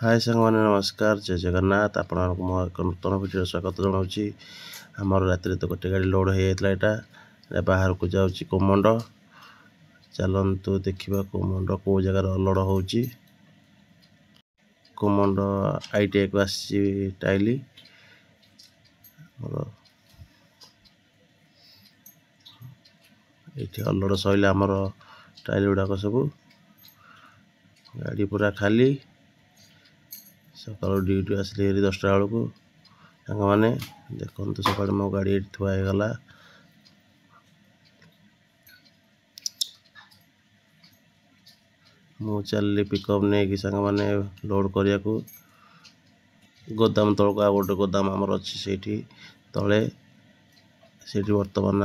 हाय सांगमाने नमस्कार जय जगन्नाथ आपण मो एक नूतन भिडियो स्वागत जनाऊँगी। आमर राति तो गोटे गाड़ी लोड हो जाता यहाँ बाहर को जाऊँगी कोमंड। चलतु देखा कोमंड कौ जगार लोड हो कोमंड ITI को आसी टाइली ये अलोड सैले आमर टाइल गुड़ाक सब गाड़ी पूरा खाली। सकाल ड्यूटी आसली 10टा बेलू मैंने देखते सका मो गाड़ी थुआगला मु चल पिकअप नहीं कि सांग मैंने लोड करने को गोदाम तलक आ गोटे गोदाम आमर अच्छी से तले से बर्तमान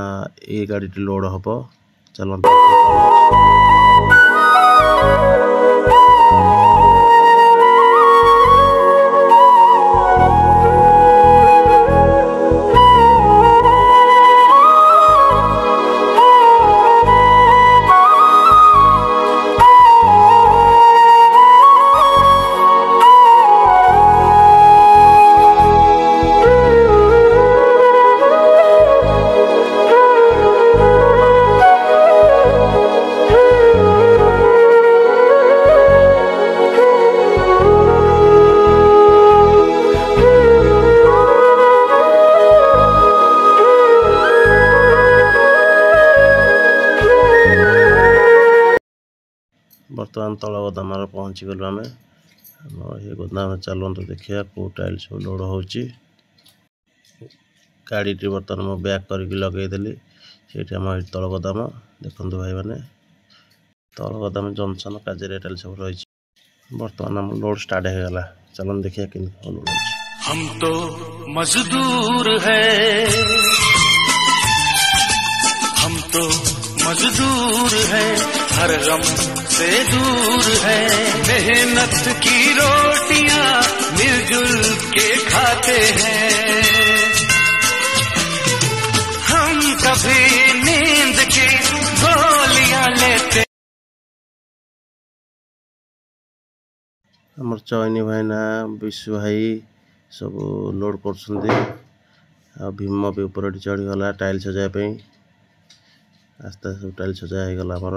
ये गाड़ी लोड हम चलते बर्तमान तल गोदाम पहुँची गलु आम ये गोदाम चलते देखिए कौ टाइल सब लोड हो गाड़ी बर्तमान मु बैक करके लगेदेली से तल गोदाम देखु भाई मैंने तल गोदाम जंक्शन काजे टाइल सब रही बर्तमान आम लोड स्टार्ट होगा चलन देखिए कि लोड हो। हम तो मजदूर है हम तो मजदूर है हर गम से दूर है मेहनत की रोटियां मिलजुल के खाते हैं हम कभी नींद की गोलियां लेते। हमर चयनी भाईना विशु भाई सब लोड कर भीम भी ऊपर चढ़ीगला टाइल सजाई आस्ते सब टाइल सजा होगा आमर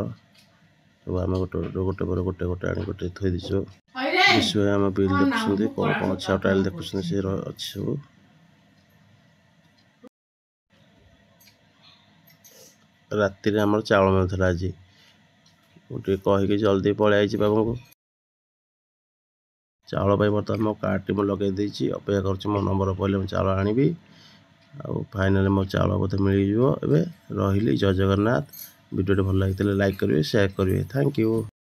सब आम गोटे पर गोटे गोटे आनी गोटे थी दीचु विशु भाई आम बिल देखुं कौन कौन अच्छे टाइल देखुं सी अच्छी सब राति आमर चाउल मिलता आज गोटे कहीकि जल्दी पलि बाबू को चाउल बर्तमान मो कार्ड मुझे लगे अपेक्षा कर मो नंबर पहले मुझे चाउल आनी आउ फाइनाली मो चाउल बोधे मिल रही जय जगन्नाथ। वीडियो भल लगी लाइक करेंगे शेयर करेंगे थैंक यू।